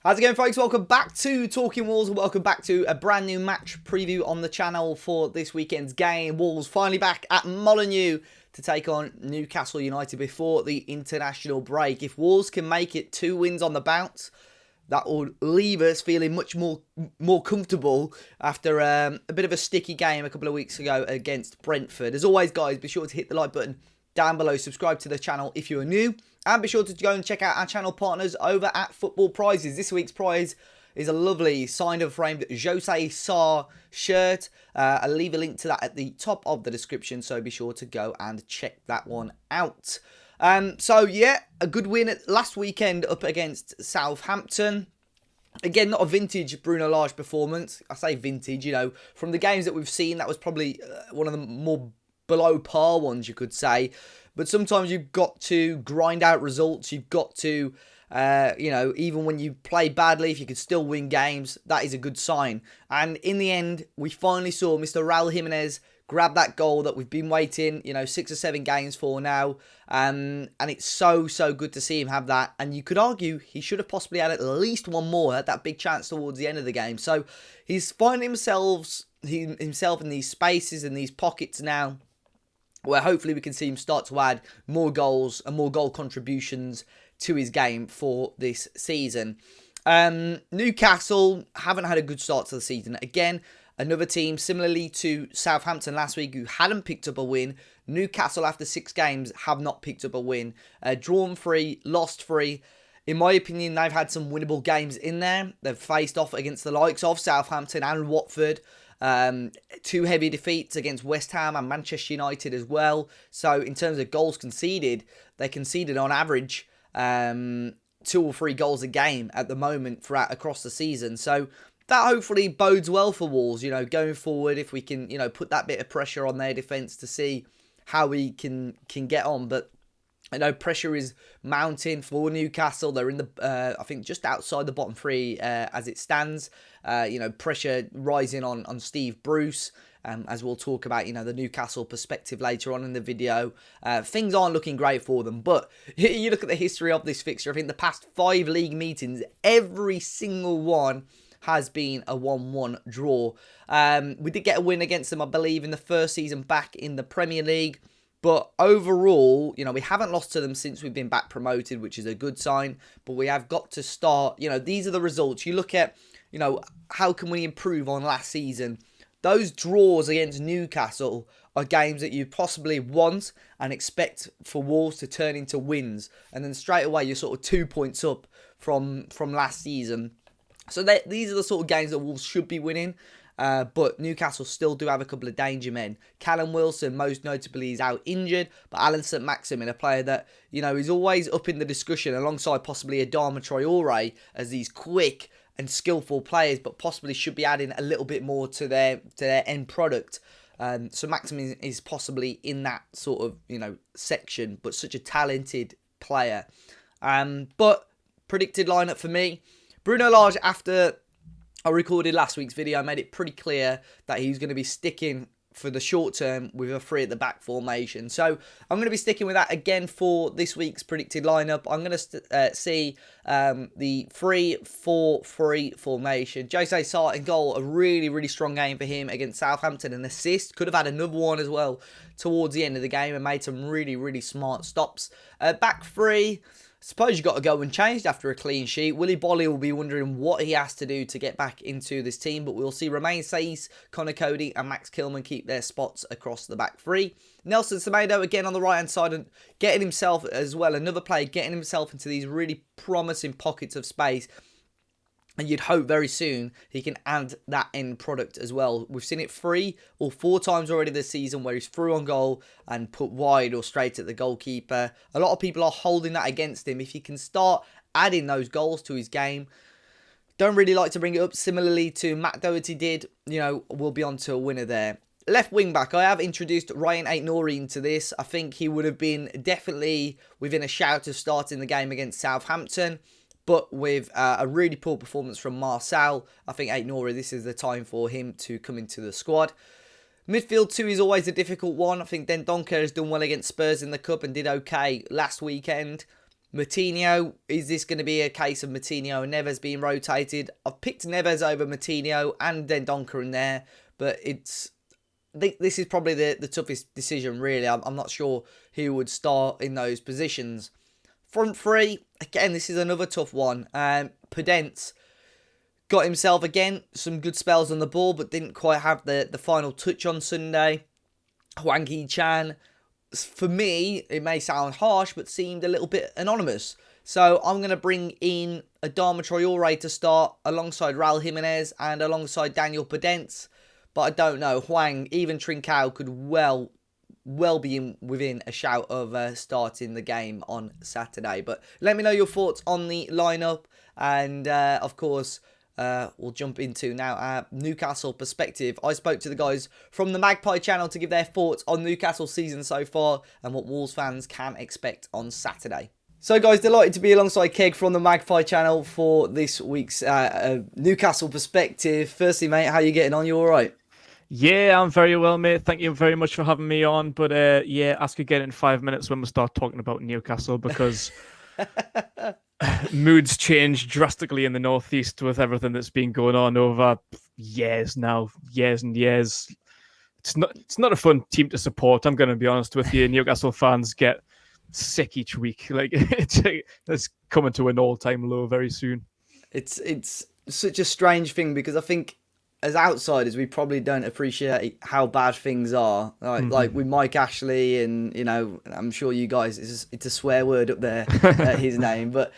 How's it going, folks? Welcome back to Talking Wolves and welcome back to a brand new match preview on the channel for this weekend's game. Wolves finally back at Molineux to take on Newcastle United before the international break. If Wolves can make it 2 wins on the bounce, that will leave us feeling much more comfortable after a bit of a sticky game a couple of weeks ago against Brentford. As always, guys, be sure to hit the like button down below, subscribe to the channel if you are new, and be sure to go and check out our channel partners over at Football Prizes. This week's prize is a lovely signed and framed Jose Sarr shirt. I'll leave a link to that at the top of the description, so be sure to go and check that one out. So yeah, a good win last weekend up against Southampton. Again, not a vintage Bruno Lage performance. I say vintage, you know, from the games that we've seen, that was probably one of the more below par ones, you could say. But sometimes you've got to grind out results. You've got to, you know, even when you play badly, if you can still win games, that is a good sign. And in the end, we finally saw Mr. Raul Jimenez grab that goal that we've been waiting, you know, 6 or 7 games for now. And it's so good to see him have that. And you could argue he should have possibly had at least one more, had that big chance towards the end of the game. So he's finding himself in these spaces and these pockets now, where hopefully we can see him start to add more goals and more goal contributions to his game for this season. Newcastle haven't had a good start to the season. Again, another team similarly to Southampton last week who hadn't picked up a win. Newcastle, after 6 games, have not picked up a win. Drawn 3, lost 3. In my opinion, they've had some winnable games in there. They've faced off against the likes of Southampton and Watford. 2 heavy defeats against West Ham and Manchester United as well. So in terms of goals conceded, they conceded on average 2 or 3 goals a game at the moment across the season. So that hopefully bodes well for Wolves, you know, going forward, if we can, you know, put that bit of pressure on their defence to see how we can get on. But I know pressure is mounting for Newcastle. They're in the, I think, just outside the bottom 3 as it stands. You know, pressure rising on Steve Bruce, as we'll talk about, you know, the Newcastle Perspective later on in the video. Things aren't looking great for them. But you look at the history of this fixture. I think the past 5 league meetings, every single one has been a 1-1 draw. We did get a win against them, I believe, in the first season back in the Premier League. But overall, you know, we haven't lost to them since we've been back promoted, which is a good sign. But we have got to start, you know, these are the results. You look at, you know, how can we improve on last season? Those draws against Newcastle are games that you possibly want and expect for Wolves to turn into wins. And then straight away, you're sort of 2 points up from last season. So these are the sort of games that Wolves should be winning. But Newcastle still do have a couple of danger men. Callum Wilson, most notably, is out injured. But Alan St-Maximin, a player that, you know, is always up in the discussion alongside possibly Adama Traore as these quick and skillful players, but possibly should be adding a little bit more to their end product. So Maximin is possibly in that sort of, you know, section, but such a talented player. But predicted lineup for me, Bruno Lage, after I recorded last week's video, I made it pretty clear that he's going to be sticking for the short term with a 3 at the back formation. So I'm going to be sticking with that again for this week's predicted lineup. I'm going to see the 3-4-3 formation. Jose Sarr in goal, a really strong game for him against Southampton. An assist, could have had another one as well towards the end of the game and made some really smart stops. Back 3. Suppose you've got to go unchanged after a clean sheet. Willy Bolly will be wondering what he has to do to get back into this team, but we'll see Romain Saiss, Connor Cody and Max Kilman keep their spots across the back 3. Nelson Semedo again on the right-hand side and getting himself as well, another player getting himself into these really promising pockets of space. And you'd hope very soon he can add that end product as well. We've seen it 3 or 4 times already this season where he's through on goal and put wide or straight at the goalkeeper. A lot of people are holding that against him. If he can start adding those goals to his game, don't really like to bring it up. Similarly to Matt Doherty did, you know, we'll be on to a winner there. Left wing back, I have introduced Ryan Aït-Nouri into this. I think he would have been definitely within a shout of starting the game against Southampton. But with a really poor performance from Marcel, I think Aït-Nouri, this is the time for him to come into the squad. Midfield 2 is always a difficult one. I think Dendoncker has done well against Spurs in the Cup and did okay last weekend. Moutinho, is this going to be a case of Moutinho and Neves being rotated? I've picked Neves over Moutinho and Dendoncker in there, but this is probably the toughest decision, really. I'm not sure who would start in those positions. Front three, again, this is another tough one. Podence got himself, again, some good spells on the ball, but didn't quite have the final touch on Sunday. Hwang Hee-chan, for me, it may sound harsh, but seemed a little bit anonymous. So I'm going to bring in Adama Traore to start alongside Raul Jimenez and alongside Daniel Podence. But I don't know. Hwang, even Trincao could well be within a shout of starting the game on Saturday. But let me know your thoughts on the lineup. And, of course, we'll jump into now our Newcastle perspective. I spoke to the guys from the Magpie channel to give their thoughts on Newcastle's season so far and what Wolves fans can expect on Saturday. So, guys, delighted to be alongside Keg from the Magpie channel for this week's Newcastle perspective. Firstly, mate, how are you getting on? You all right? Yeah, I'm very well, mate. Thank you very much for having me on. But ask again in 5 minutes when we start talking about Newcastle, because moods change drastically in the northeast with everything that's been going on over years and years. It's not a fun team to support. I'm going to be honest with you. Newcastle fans get sick each week. Like it's coming to an all-time low very soon. It's such a strange thing, because I think, as outsiders, we probably don't appreciate how bad things are. Like with Mike Ashley, and I'm sure you guys, it's a swear word up there, his name. But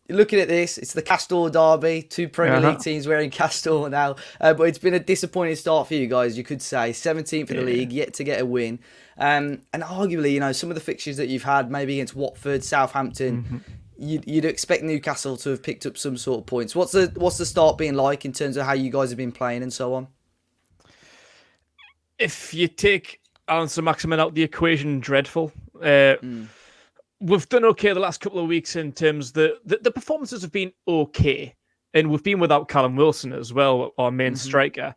looking at this, it's the Castore derby. Two Premier League teams wearing Castore now. But it's been a disappointing start for you guys, you could say. 17th in the league, yet to get a win. And arguably, some of the fixtures that you've had, maybe against Watford, Southampton. You'd expect Newcastle to have picked up some sort of points. What's the start been like in terms of how you guys have been playing and so on? If you take Alan Saint-Maximin out the equation, dreadful. We've done okay the last couple of weeks in terms the performances have been okay, and we've been without Callum Wilson as well, our main striker.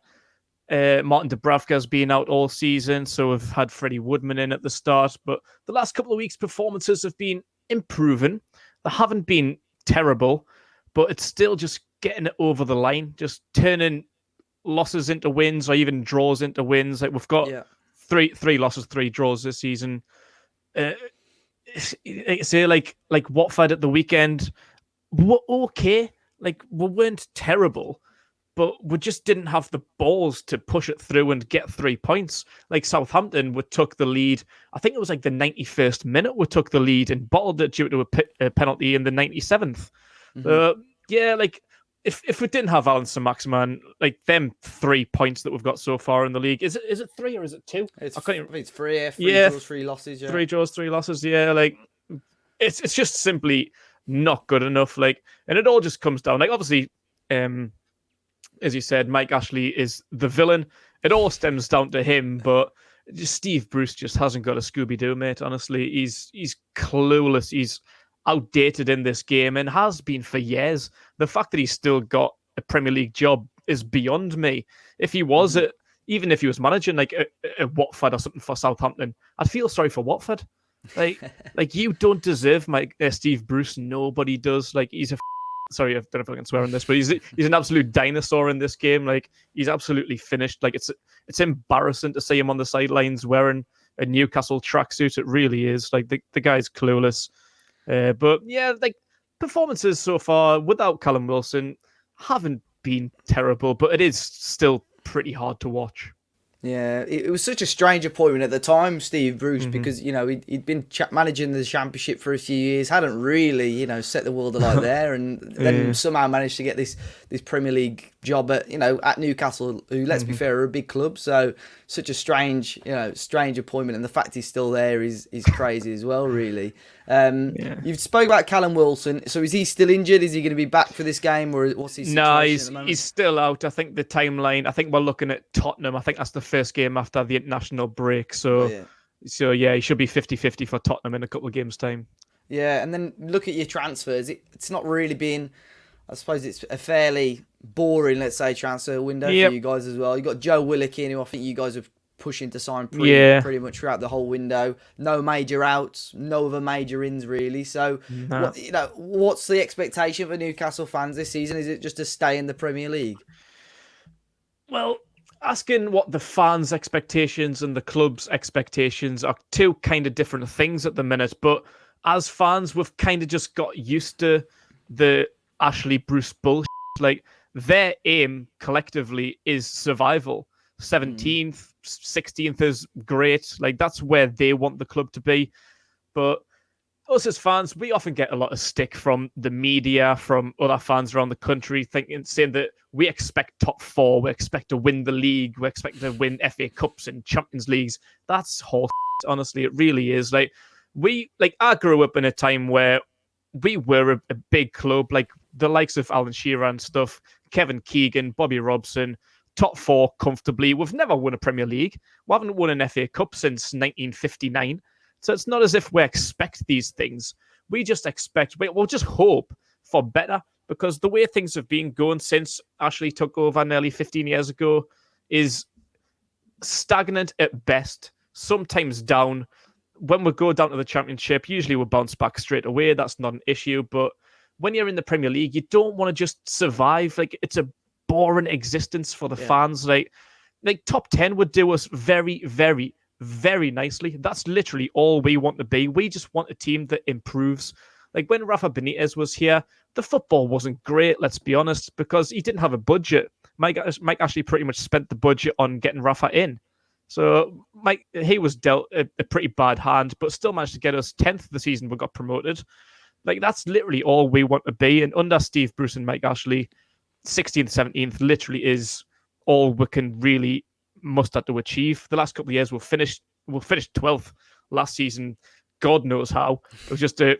Martin Dubravka's been out all season, so we've had Freddie Woodman in at the start. But the last couple of weeks' performances have been improving. They haven't been terrible, but it's still just getting it over the line, just turning losses into wins or even draws into wins. Like we've got three losses, 3 draws this season. Say like Watford at the weekend, we're okay. Like we weren't terrible, but we just didn't have the balls to push it through and get 3 points. Like Southampton, we took the lead. I think it was like the 91st minute we took the lead and bottled it due to a penalty in the 97th. If we didn't have Alan Saint-Maximin, like them 3 points that we've got so far in the league, is it 3 or is it 2? I think it's 3. 3 draws, 3 losses. Yeah. 3 draws, 3 losses. Yeah, like it's just simply not good enough. Like, and it all just comes down. Like obviously, as you said, Mike Ashley is the villain. It all stems down to him, but Steve Bruce just hasn't got a Scooby-Doo, mate. Honestly, he's clueless. He's outdated in this game and has been for years. The fact that he's still got a Premier League job is beyond me. If he was even if he was managing like a Watford or something for Southampton, I'd feel sorry for Watford. Like you don't deserve Steve Bruce. Nobody does. Like he's a sorry, I don't know if I can swear on this, but he's an absolute dinosaur in this game. Like he's absolutely finished. Like it's embarrassing to see him on the sidelines wearing a Newcastle tracksuit. It really is. Like the guy's clueless. But yeah, like performances so far without Callum Wilson haven't been terrible, but it is still pretty hard to watch. Yeah, it was such a strange appointment at the time, Steve Bruce, because, he'd been managing the Championship for a few years, hadn't really, set the world alight there, and then somehow managed to get this Premier League job at Newcastle, who, let's be fair, are a big club. So such a strange appointment, and the fact he's still there is crazy as well, really. You've spoke about Callum Wilson. So is he still injured? Is he going to be back for this game, or what's his situation at the moment? He's still out. I think the timeline, I think we're looking at Tottenham. I think that's the first game after the international break. So he should be 50-50 for Tottenham in a couple of games' time. Yeah, and then look at your transfers. It's not really been, I suppose it's a fairly boring, let's say, transfer window for you guys as well. You've got Joe Willock in, who I think you guys have pushing to sign Yeah. pretty much throughout the whole window. No major outs, no other major ins really. So, Nah. what's the expectation for Newcastle fans this season? Is it just to stay in the Premier League? Well, asking what the fans' expectations and the club's expectations are two kind of different things at the minute. But as fans, we've kind of just got used to the Ashley Bruce bullshit. Like, their aim collectively is survival. 17th, 16th is great. Like, that's where they want the club to be. But us as fans, we often get a lot of stick from the media, from other fans around the country, saying that we expect top four, we expect to win the league, we expect to win FA Cups and Champions Leagues. That's horse. Honestly, it really is. I grew up in a time where we were a big club, like the likes of Alan Shearer and stuff, Kevin Keegan, Bobby Robson, top four comfortably. We've never won a Premier League. We haven't won an FA Cup since 1959. So it's not as if we expect these things. We just we'll just hope for better, because the way things have been going since Ashley took over nearly 15 years ago is stagnant at best, sometimes down. When we go down to the Championship, usually we'll bounce back straight away. That's not an issue. But when you're in the Premier League, you don't want to just survive. Like, it's a boring existence for the fans. Like top 10 would do us very, very, very nicely. That's literally all we want to be. We just want a team that improves. Like, when Rafa Benitez was here, the football wasn't great, let's be honest, because he didn't have a budget. Mike Ashley pretty much spent the budget on getting Rafa in. So he was dealt a pretty bad hand, but still managed to get us 10th the season we got promoted. Like, that's literally all we want to be. And under Steve Bruce and Mike Ashley, 16th, 17th literally is all we can really muster to achieve. The last couple of years, we'll finish 12th last season. God knows how. It was just a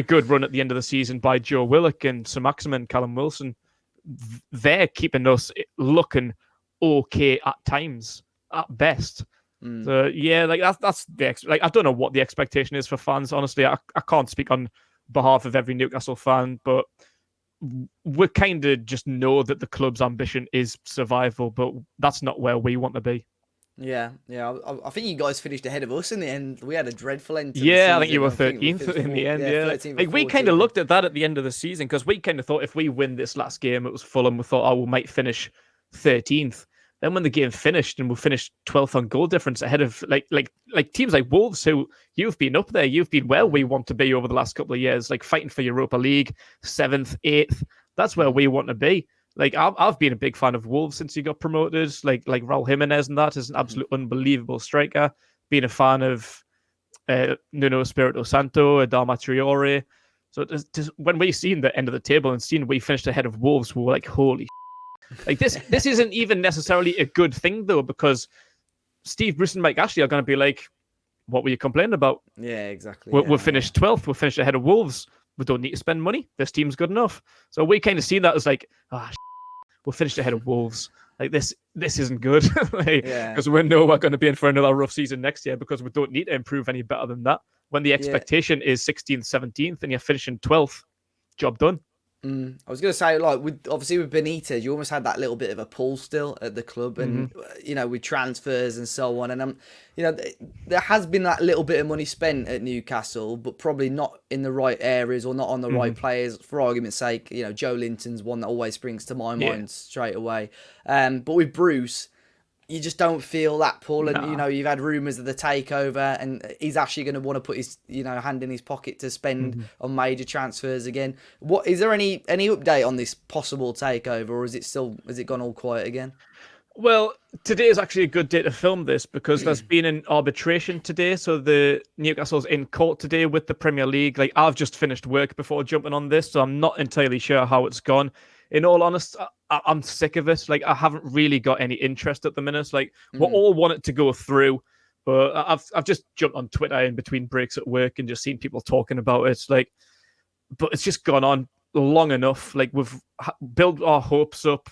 good run at the end of the season by Joe Willock and Sir Maximin, Callum Wilson. They're keeping us looking okay at times, at best. So yeah, like that's I don't know what the expectation is for fans. Honestly, I can't speak on behalf of every Newcastle fan, but we kind of just know that the club's ambition is survival, but that's not where we want to be. Yeah. I think you guys finished ahead of us in the end. We had a dreadful end to the season. season. I think you were 13th in the end. Yeah. Like, we kind of looked at that at the end of the season, because we kind of thought if we win this last game, it was Fulham, we thought, we might finish 13th. Then when the game finished and we finished 12th on goal difference ahead of like teams like Wolves, who you've been up there, you've been where we want to be over the last couple of years, like fighting for Europa League, 7th, 8th. That's where we want to be. Like, I've been a big fan of Wolves since he got promoted. Like Raul Jimenez, and that is an absolute unbelievable striker. Been a fan of Nuno Espirito Santo, Adama Traore. So when we seen the end of the table and seen we finished ahead of Wolves, we were like, holy. Like, this isn't even necessarily a good thing, though, because Steve Bruce and Mike Ashley are going to be like, what were you complaining about? Yeah, exactly. We'll finish 12th. We'll finish ahead of Wolves. We don't need to spend money. This team's good enough. So we kind of see that as like, we'll finish ahead of Wolves. Like, this isn't good. Because we know we're going to be in for another rough season next year, because we don't need to improve any better than that. When the expectation is 16th, 17th, and you're finishing 12th, job done. I was going to say, like, obviously with Benitez, you almost had that little bit of a pull still at the club, and with transfers and so on. And there has been that little bit of money spent at Newcastle, but probably not in the right areas or not on the right players. For argument's sake, Joe Linton's one that always springs to my mind straight away. But with Bruce, you just don't feel that pull, and you've had rumours of the takeover, and he's actually going to want to put his hand in his pocket to spend on major transfers again. What is there any update on this possible takeover, or has it gone all quiet again? Well, today is actually a good day to film this, because there's been an arbitration today. So the Newcastle's in court today with the Premier League. Like, I've just finished work before jumping on this, so I'm not entirely sure how it's gone. In all honesty, I'm sick of it. Like, I haven't really got any interest at the minute. Like, we all want it to go through, but I've just jumped on Twitter in between breaks at work and just seen people talking about it. Like, but it's just gone on long enough. Like, we've built our hopes up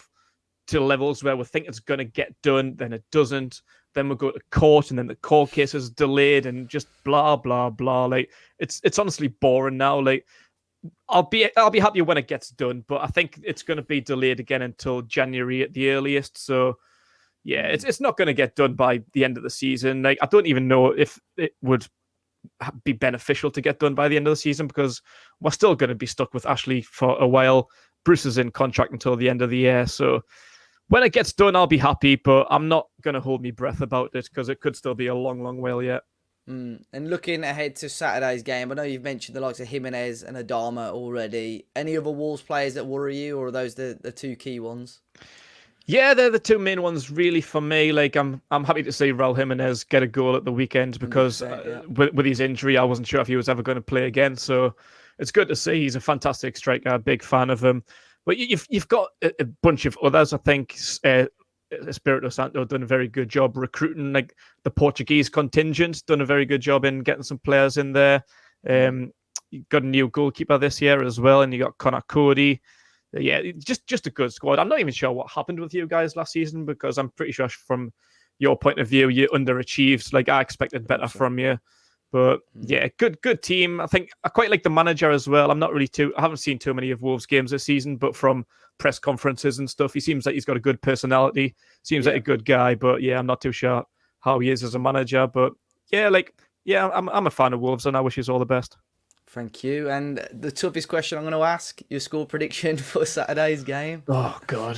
to levels where we think it's going to get done, then it doesn't. Then we go to court, and then the court case is delayed, and just blah blah blah. Like, it's honestly boring now. Like, I'll be happy when it gets done, but I think it's going to be delayed again until January at the earliest. So yeah, it's not going to get done by the end of the season. Like, I don't even know if it would be beneficial to get done by the end of the season, because we're still going to be stuck with Ashley for a while. Bruce is in contract until the end of the year, so when it gets done, I'll be happy, but I'm not going to hold my breath about it, because it could still be a long, long while yet. And looking ahead to Saturday's game, I know you've mentioned the likes of Jimenez and Adama already. Any other Wolves players that worry you, or are those the two key ones? Yeah, they're the two main ones really for me. Like, I'm happy to see Raul Jimenez get a goal at the weekend, because yeah. with his injury, I wasn't sure if he was ever going to play again. So it's good to see. He's a fantastic striker. Big fan of him. But you've got a bunch of others. I think Espirito Santo done a very good job recruiting. Like, the Portuguese contingent done a very good job in getting some players in there. You got a new goalkeeper this year as well, and you got Connor Cody. Yeah, just a good squad. I'm not even sure what happened with you guys last season, because I'm pretty sure from your point of view, you underachieved. Like, I expected better from you. But yeah, good team. I think I quite like the manager as well. I haven't seen too many of Wolves games this season, but from press conferences and stuff, he seems like he's got a good personality. Seems like a good guy, but yeah, I'm not too sure how he is as a manager. But yeah, I'm a fan of Wolves, and I wish you all the best. Thank you. And the toughest question I'm going to ask, your score prediction for Saturday's game. Oh, God.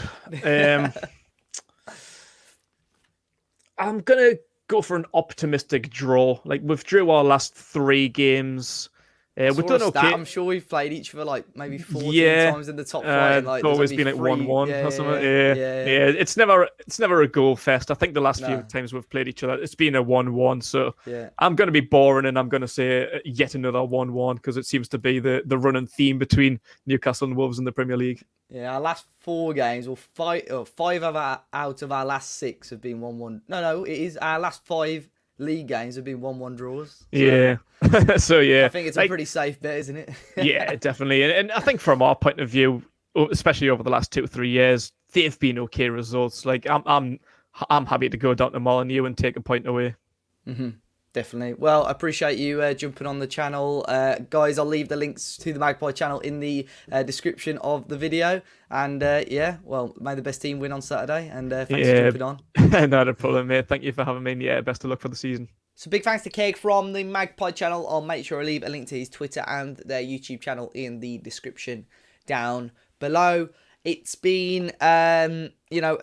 I'm going to go for an optimistic draw. Like, we've drew our last 3 games. We've done okay. I'm sure we've played each other like maybe 14 times in the top 5. It's always been like 1-1 or something. Yeah. It's never a goal fest. I think the last few times we've played each other, it's been a 1-1. So I'm going to be boring, and I'm going to say yet another 1-1, because it seems to be the running theme between Newcastle and Wolves in the Premier League. Yeah, our last 4 games, or 5 out of our last 6 have been 1-1. No, it is our last 5 league games have been 1-1 draws. So, yeah. So yeah, I think it's a pretty safe bet, isn't it? Yeah, definitely. And I think from our point of view, especially over the last 2 or 3 years, they've been okay results. Like, I'm happy to go down to Molineux and take a point away. Definitely. Well, I appreciate you jumping on the channel. Guys, I'll leave the links to the Magpie channel in the description of the video. And may the best team win on Saturday. And thanks for jumping on. Not a problem, mate. Thank you for having me. And yeah, best of luck for the season. So big thanks to Keg from the Magpie channel. I'll make sure I leave a link to his Twitter and their YouTube channel in the description down below. It's been, a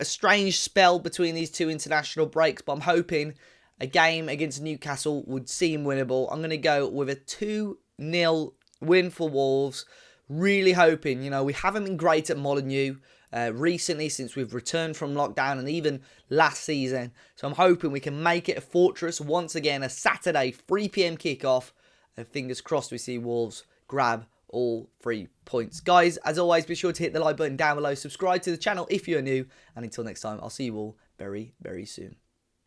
strange spell between these 2 international breaks, but I'm hoping a game against Newcastle would seem winnable. I'm going to go with a 2-0 win for Wolves. Really hoping, we haven't been great at Molineux recently since we've returned from lockdown, and even last season. So I'm hoping we can make it a fortress once again, a Saturday 3 p.m. kickoff. And fingers crossed we see Wolves grab all 3 points. Guys, as always, be sure to hit the like button down below. Subscribe to the channel if you're new. And until next time, I'll see you all very, very soon.